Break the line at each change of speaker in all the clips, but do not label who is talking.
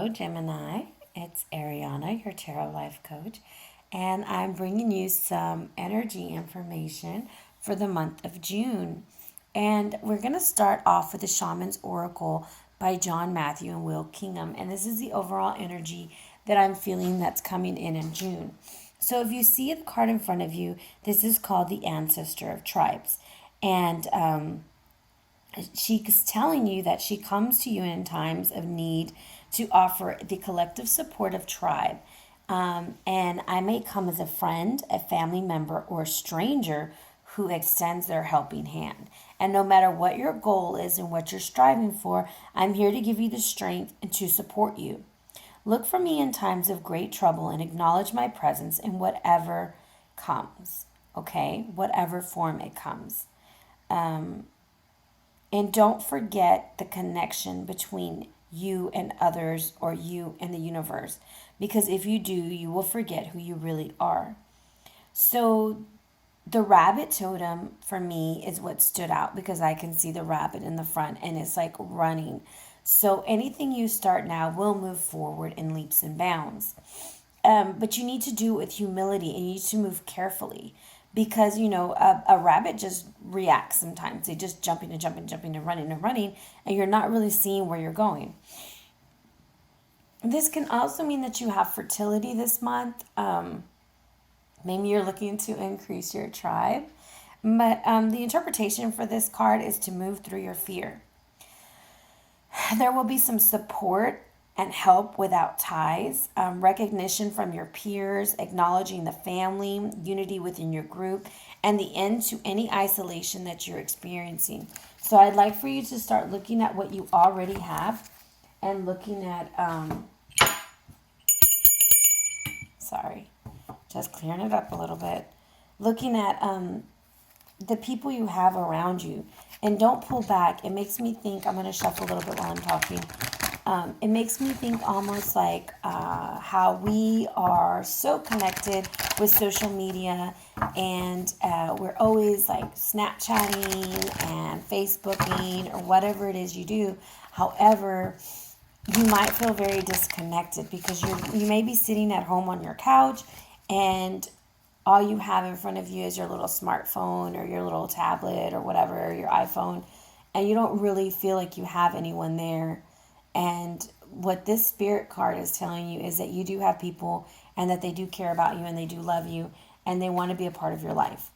Hello, Gemini. It's Ariana, your tarot life coach, and I'm bringing you some energy information for the month of June. And we're going to start off with the Shaman's Oracle by John Matthew and Will Kingham. And this is the overall energy that I'm feeling that's coming in June. So if you see the card in front of you, this is called the Ancestor of Tribes. And she's telling you that she comes to you in times of need to offer the collective support of tribe. And I may come as a friend, a family member, or a stranger who extends their helping hand. And no matter what your goal is and what you're striving for, I'm here to give you the strength and to support you. Look for me in times of great trouble and acknowledge my presence in whatever comes, okay? Whatever form it comes. And don't forget the connection between you and others or you and the universe. Because if you do, you will forget who you really are. So the rabbit totem for me is what stood out because I can see the rabbit in the front and it's like running. So anything you start now will move forward in leaps and bounds. But you need to do it with humility and you need to move carefully because, a rabbit just reacts sometimes. They just jumping and jumping, jumping and running, and you're not really seeing where you're going. This can also mean that you have fertility this month. Maybe you're looking to increase your tribe. But the interpretation for this card is to move through your fear. There will be some support and help without ties, recognition from your peers, acknowledging the family, unity within your group, and the end to any isolation that you're experiencing. So I'd like for you to start looking at what you already have and looking at, just clearing it up a little bit, looking at the people you have around you. And don't pull back. It makes me think, I'm going to shuffle a little bit while I'm talking. It makes me think almost like how we are so connected with social media and we're always like Snapchatting and Facebooking or whatever it is you do. However, you might feel very disconnected because you may be sitting at home on your couch and all you have in front of you is your little smartphone or your little tablet or whatever, or your iPhone, and you don't really feel like you have anyone there. And what this spirit card is telling you is that you do have people and that they do care about you and they do love you and they want to be a part of your life.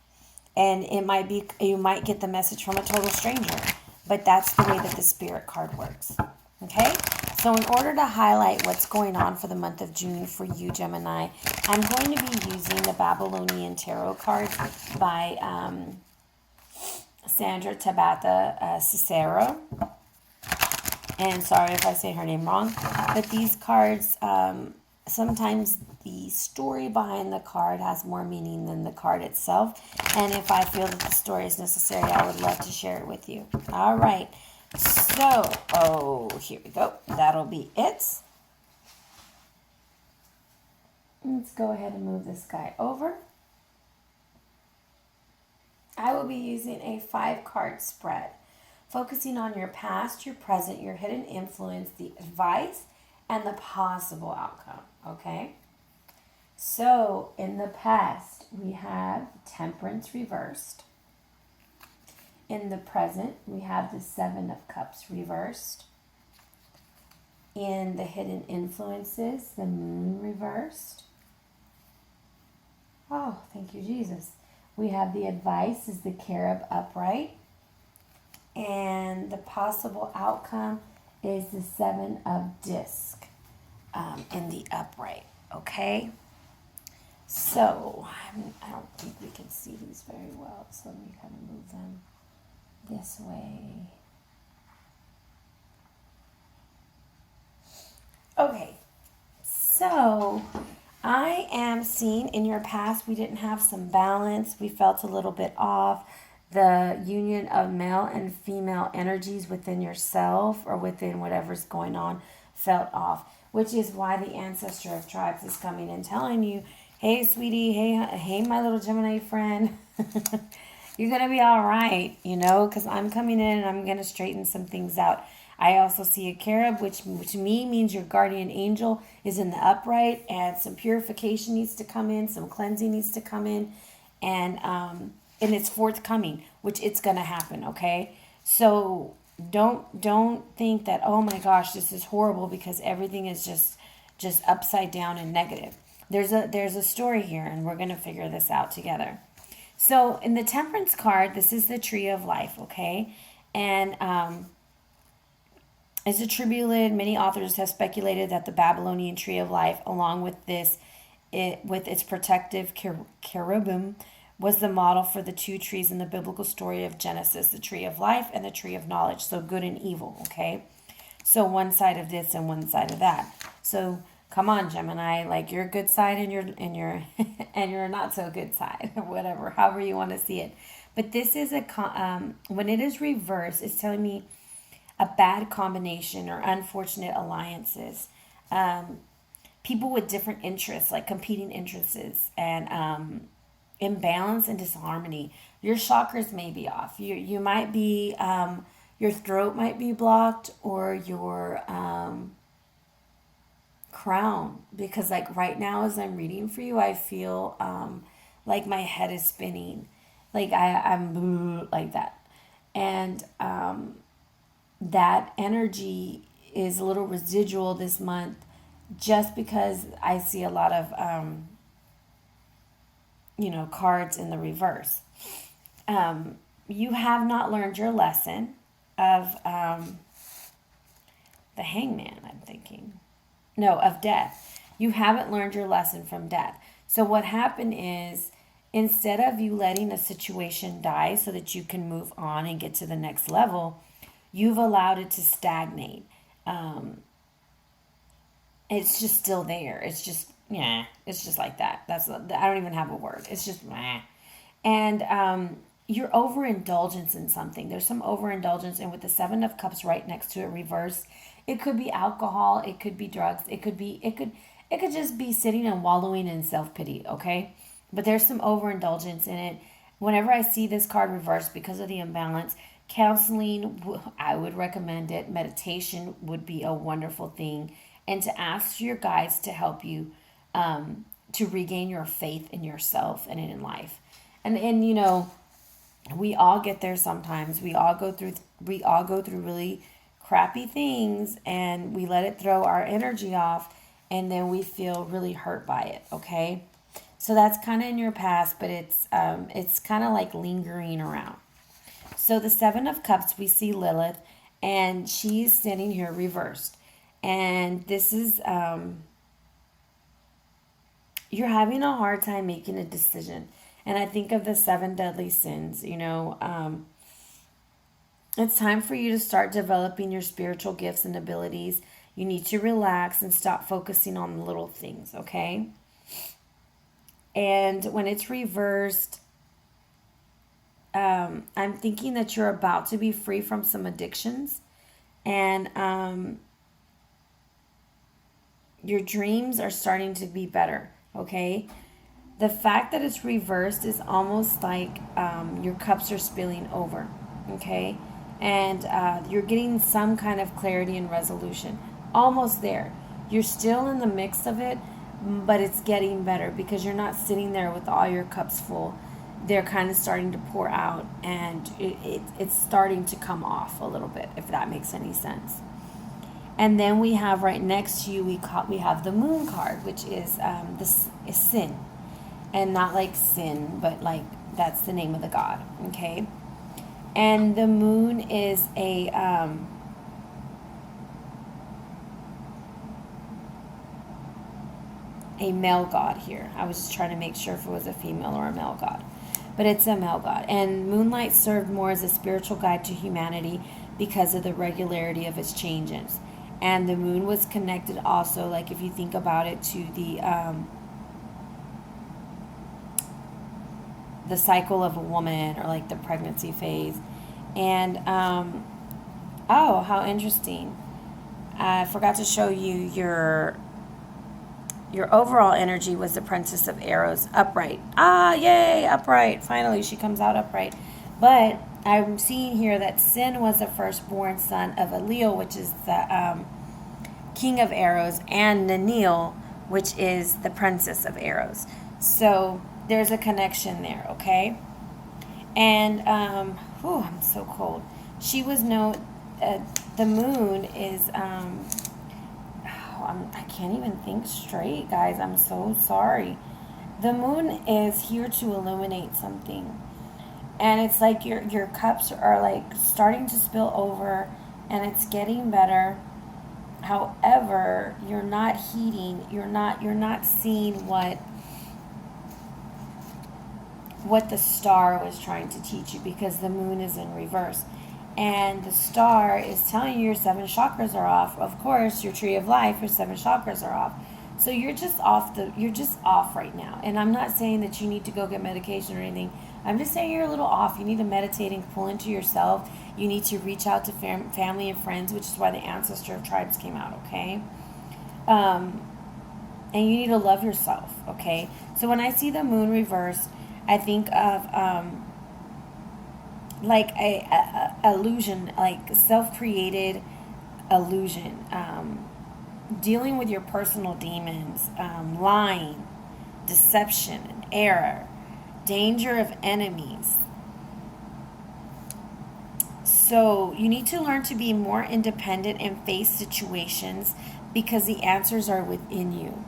And it might be, you might get the message from a total stranger, but that's the way that the spirit card works. Okay? So in order to highlight what's going on for the month of June for you, Gemini, I'm going to be using the Babylonian Tarot cards by Sandra Tabata Cicero. And sorry if I say her name wrong, but these cards, sometimes the story behind the card has more meaning than the card itself. And if I feel that the story is necessary, I would love to share it with you. All right. So, here we go. That'll be it. Let's go ahead and move this guy over. I will be using a 5-card spread, focusing on your past, your present, your hidden influence, the advice, and the possible outcome, okay? So, in the past, we have Temperance reversed. In the present, we have the 7 of Cups reversed. In the hidden influences, the Moon reversed. Oh, thank you, Jesus. We have the advice is the Cherub upright. And the possible outcome is the 7 of Disc in the upright, okay? So, I don't think we can see these very well, so let me kind of move them this way. Okay, so I am seeing in your past we didn't have some balance. We felt a little bit off. The union of male and female energies within yourself or within whatever's going on felt off, which is why the Ancestor of Tribes is coming and telling you, hey, sweetie, hey, my little Gemini friend, you're going to be all right, because I'm coming in and I'm going to straighten some things out. I also see a cherub, which to me means your guardian angel is in the upright, and some purification needs to come in, some cleansing needs to come in, and it's forthcoming, which it's gonna happen. Okay, so don't think that, oh my gosh, this is horrible, because everything is just upside down and negative. There's a story here, and we're gonna figure this out together. So in the Temperance card, this is the tree of life, okay? And it's attributed, many authors have speculated that the Babylonian tree of life, along with with its protective cherubim, was the model for the two trees in the biblical story of Genesis, the tree of life and the tree of knowledge, so good and evil, okay? So one side of this and one side of that. So come on, Gemini, like your good side and your and your not so good side, or whatever, however you want to see it. But this is when it is reversed, it's telling me a bad combination or unfortunate alliances. People with different interests, like competing interests, and imbalance and disharmony. Your chakras may be off. You might be your throat might be blocked, or your crown, because like right now as I'm reading for you, I feel like my head is spinning, like I'm like that, and that energy is a little residual this month, just because I see a lot of cards in the reverse. You have not learned your lesson of the Hangman, I'm thinking. No, of death. You haven't learned your lesson from death. So what happened is, instead of you letting a situation die so that you can move on and get to the next level, you've allowed it to stagnate. It's just still there. It's just, yeah, it's just like that. I don't even have a word. It's just, meh. And you're overindulgence in something. There's some overindulgence, and with the Seven of Cups right next to it reversed, it could be alcohol, it could be drugs, it could just be sitting and wallowing in self-pity, okay? But there's some overindulgence in it. Whenever I see this card reversed because of the imbalance, counseling, I would recommend it. Meditation would be a wonderful thing. And to ask your guides to help you to regain your faith in yourself and in life. And we all get there sometimes. We all go through really crappy things, and we let it throw our energy off, and then we feel really hurt by it, okay? So that's kind of in your past, but it's kind of like lingering around. So the Seven of Cups, we see Lilith, and she's standing here reversed. And this is, you're having a hard time making a decision. And I think of the 7 deadly sins, it's time for you to start developing your spiritual gifts and abilities. You need to relax and stop focusing on little things, okay? And when it's reversed, I'm thinking that you're about to be free from some addictions. And your dreams are starting to be better, okay? The fact that it's reversed is almost like your cups are spilling over, okay? And you're getting some kind of clarity and resolution. Almost there. You're still in the mix of it, but it's getting better because you're not sitting there with all your cups full. They're kind of starting to pour out, and it's starting to come off a little bit, if that makes any sense. And then we have right next to you, we have the Moon card, which is is sin. And not like sin, but like that's the name of the god, okay? And the Moon is a male god here. I was just trying to make sure if it was a female or a male god. But it's a male god. And moonlight served more as a spiritual guide to humanity because of the regularity of its changes. And the moon was connected also, like if you think about it, to the cycle of a woman, or like the pregnancy phase. And oh, how interesting. I forgot to show you your overall energy was the Princess of Arrows, upright. Ah, yay, upright. Finally, she comes out upright. But I'm seeing here that Sin was the firstborn son of Elil, which is the king of arrows, and Nanil, which is the princess of arrows. So there's a connection there, okay? And, I'm so cold. She was known, the moon is, I can't even think straight, guys. I'm so sorry. The moon is here to illuminate something. And it's like your cups are like starting to spill over, and it's getting better. However, you're not heeding, you're not seeing what the star was trying to teach you, because the moon is in reverse. And the star is telling you your 7 chakras are off. Of course, your tree of life, your 7 chakras are off. So you're just off right now. And I'm not saying that you need to go get medication or anything. I'm just saying you're a little off. You need to meditate and pull into yourself. You need to reach out to family and friends, which is why the ancestor of tribes came out, okay? And you need to love yourself, okay? So when I see the moon reversed, I think of like a illusion, like self-created illusion, dealing with your personal demons, lying, deception, and error, danger of enemies. So you need to learn to be more independent and face situations, because the answers are within you.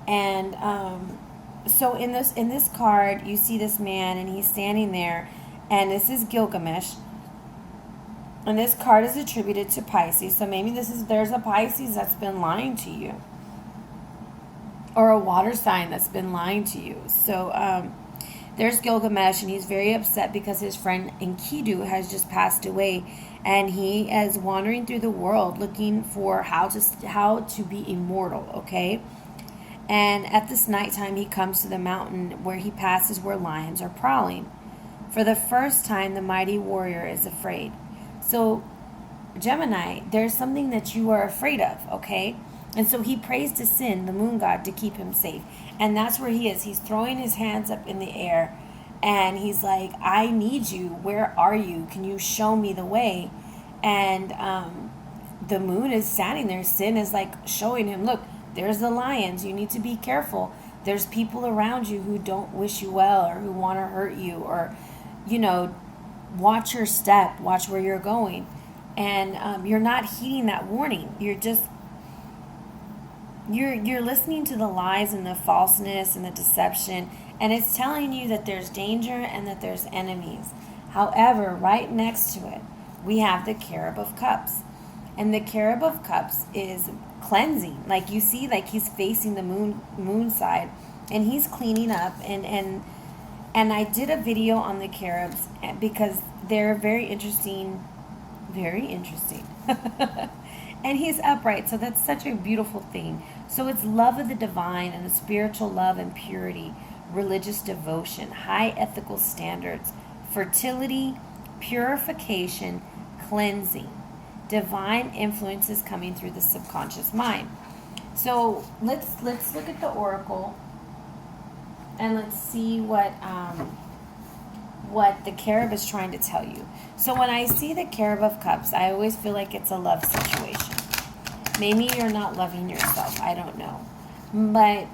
And so in this card, you see this man, and he's standing there, and this is Gilgamesh. And this card is attributed to Pisces. So maybe there's a Pisces that's been lying to you, or a water sign that's been lying to you. So there's Gilgamesh, and he's very upset because his friend Enkidu has just passed away, and he is wandering through the world looking for how to be immortal, okay? And at this nighttime, he comes to the mountain where he passes where lions are prowling. For the first time, the mighty warrior is afraid. So, Gemini, there's something that you are afraid of, okay? And so he prays to Sin, the moon god, to keep him safe. And that's where he is. He's throwing his hands up in the air, and he's like, I need you. Where are you? Can you show me the way? And the moon is standing there. Sin is like showing him, look, there's the lions. You need to be careful. There's people around you who don't wish you well, or who want to hurt you, or, watch your step, watch where you're going. And you're not heeding that warning. You're listening to the lies and the falseness and the deception, and it's telling you that there's danger and that there's enemies. However, right next to it, we have the Cherub of Cups. And the Cherub of Cups is cleansing. Like you see, like he's facing the moon side, and he's cleaning up. And I did a video on the cherubs because they're very interesting. Very interesting. And he's upright, so that's such a beautiful thing. So it's love of the divine and the spiritual love and purity, religious devotion, high ethical standards, fertility, purification, cleansing, divine influences coming through the subconscious mind. So let's look at the oracle, and let's see what the cherub is trying to tell you. So when I see the Cherub of Cups, I always feel like it's a love situation. Maybe you're not loving yourself. I don't know. But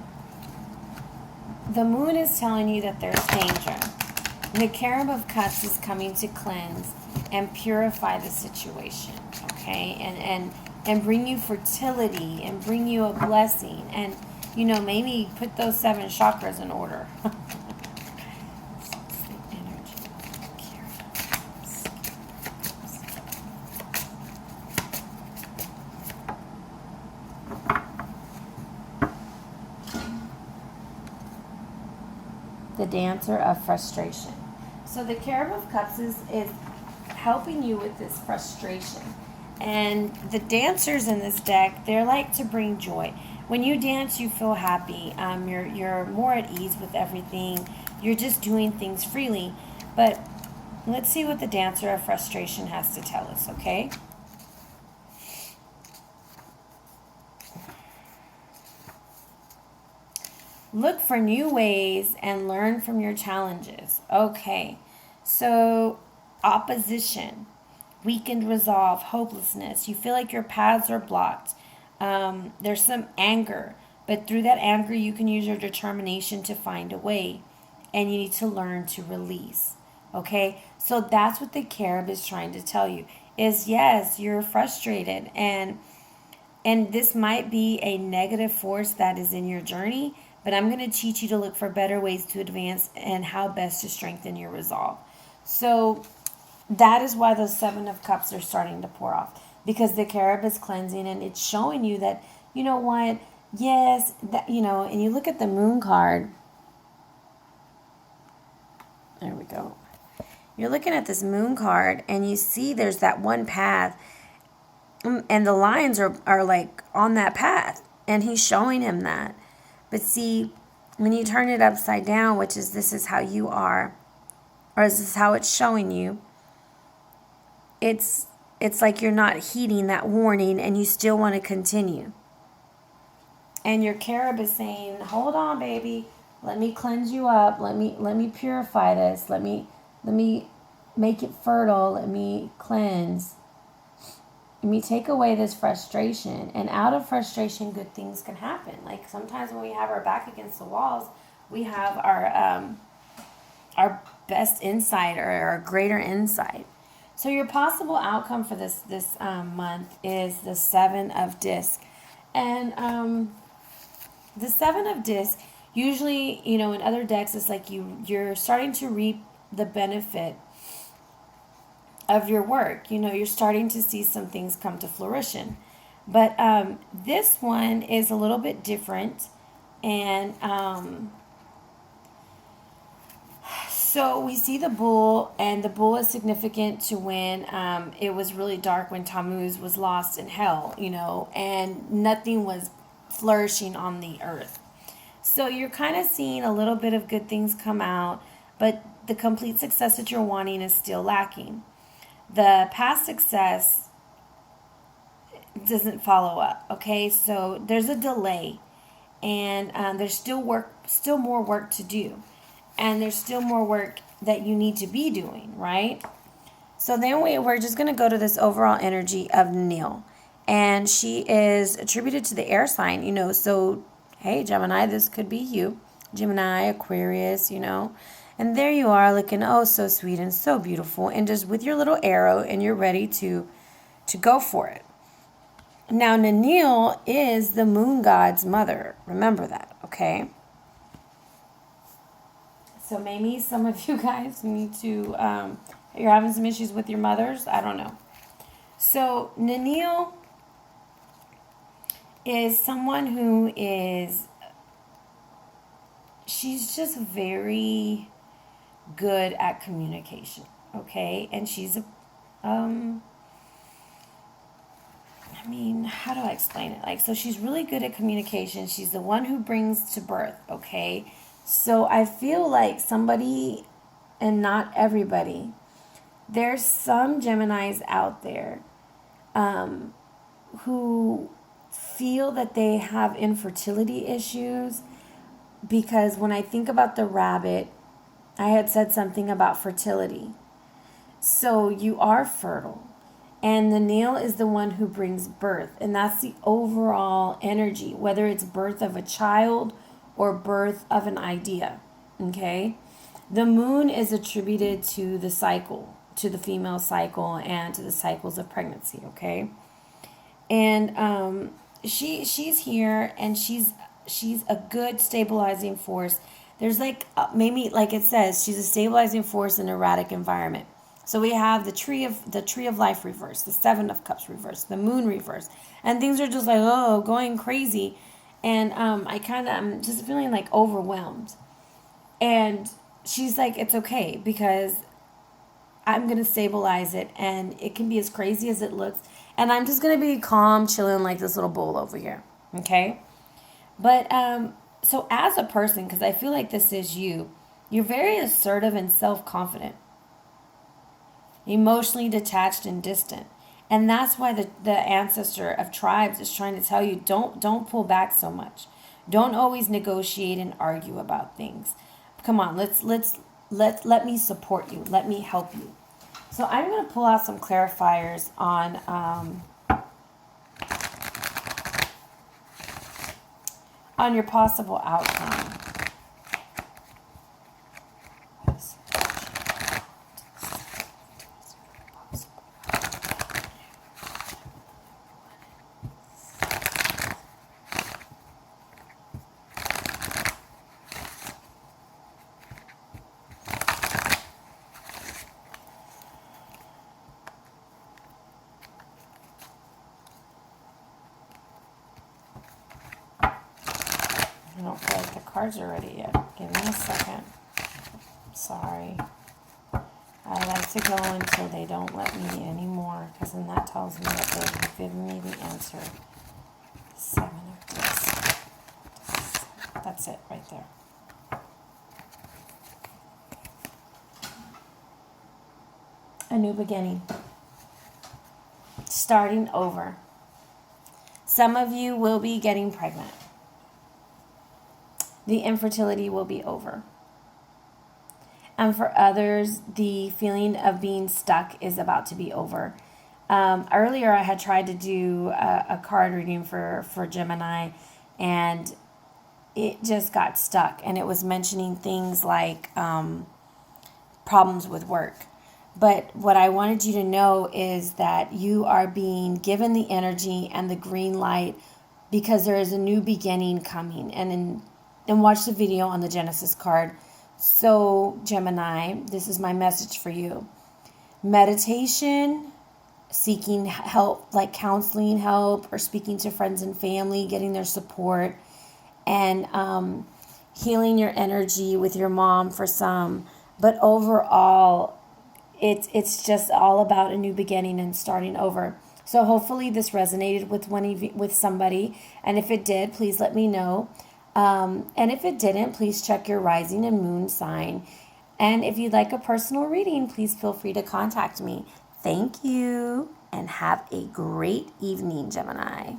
the moon is telling you that there's danger. The Cherub of Cups is coming to cleanse and purify the situation, okay? And bring you fertility and bring you a blessing. And, maybe put those 7 chakras in order. The Dancer of Frustration. So the Cherub of Cups is helping you with this frustration. And the dancers in this deck, they're like to bring joy. When you dance, you feel happy. You're more at ease with everything. You're just doing things freely. But let's see what the Dancer of Frustration has to tell us, okay? Look for new ways and learn from your challenges. Okay, so opposition, weakened resolve, hopelessness. You feel like your paths are blocked. There's some anger, but through that anger, you can use your determination to find a way, and you need to learn to release. Okay, so that's what the Carib is trying to tell you. Is yes, you're frustrated, and this might be a negative force that is in your journey, but I'm going to teach you to look for better ways to advance and how best to strengthen your resolve. So that is why those Seven of Cups are starting to pour off, because the Carib is cleansing, and it's showing you that, you know what, yes, that, you know, and you look at the Moon card. There we go. You're looking at this Moon card, and you see there's that one path, and the lines are like on that path, and he's showing him that. But see, when you turn it upside down, which is this is how you are, or this is how it's showing you, it's like you're not heeding that warning, and you still want to continue. And your Carib is saying, hold on, baby, let me cleanse you up, let me purify this, let me make it fertile, let me cleanse. Let me take away this frustration. And out of frustration, good things can happen. Like sometimes when we have our back against the walls, we have our best insight, or our greater insight. So your possible outcome for this month is the Seven of Disc. And the Seven of Disc, usually, you know, in other decks, it's like you're starting to reap the benefit of your work. You know, you're starting to see some things come to fruition. But this one is a little bit different. And so we see the bull, and the bull is significant to when it was really dark, when Tammuz was lost in hell, you know, and nothing was flourishing on the earth. So you're kind of seeing a little bit of good things come out, but the complete success that you're wanting is still lacking. The past success doesn't follow up, okay? So there's a delay, and there's still more work to do, and there's still more work that you need to be doing, right? So then we're just going to go to this overall energy of Neil, and she is attributed to the air sign, you know, so hey, Gemini, this could be you. Gemini, Aquarius, you know. And there you are, looking oh so sweet and so beautiful, and just with your little arrow, and you're ready to go for it. Now, Nanil is the moon god's mother. Remember that, okay? So maybe some of you guys need to, you're having some issues with your mothers. I don't know. So Nanil is someone who she's just very good at communication, okay? And she's how do I explain it? Like, so she's really good at communication. She's the one who brings to birth, okay? So I feel like somebody, and not everybody, there's some Geminis out there who feel that they have infertility issues, because when I think about the rabbit, I had said something about fertility. So you are fertile. And the nail is the one who brings birth. And that's the overall energy, whether it's birth of a child or birth of an idea. Okay? The moon is attributed to the cycle, to the female cycle, and to the cycles of pregnancy. Okay? And she's here, and she's a good stabilizing force. There's maybe like it says, she's a stabilizing force in an erratic environment. So we have the tree of life reverse, the Seven of Cups reverse, the moon reverse, and things are just going crazy, and I'm just feeling like overwhelmed. And she's like, it's okay, because I'm gonna stabilize it, and it can be as crazy as it looks, and I'm just gonna be calm, chilling like this little bull over here, okay? But so as a person, because I feel like this is you're very assertive and self-confident, emotionally detached and distant. And that's why the ancestor of tribes is trying to tell you, don't pull back so much. Don't always negotiate and argue about things. Come on, let me support you. Let me help you. So I'm going to pull out some clarifiers on your possible outcome. I don't feel like the cards are ready yet. Give me a second. Sorry. I like to go until they don't let me anymore, because then that tells me that they've given me the answer. 7 of this. That's it right there. A new beginning. Starting over. Some of you will be getting pregnant. The infertility will be over. And for others, the feeling of being stuck is about to be over. Earlier, I had tried to do a card reading for Gemini, and it just got stuck. And it was mentioning things like problems with work. But what I wanted you to know is that you are being given the energy and the green light because there is a new beginning coming. And watch the video on the Genesis card. So, Gemini, this is my message for you. Meditation, seeking help, like counseling help, or speaking to friends and family, getting their support, and healing your energy with your mom for some. But overall, it's just all about a new beginning and starting over. So hopefully this resonated with somebody. And if it did, please let me know. And if it didn't, please check your rising and moon sign. And if you'd like a personal reading, please feel free to contact me. Thank you, and have a great evening, Gemini.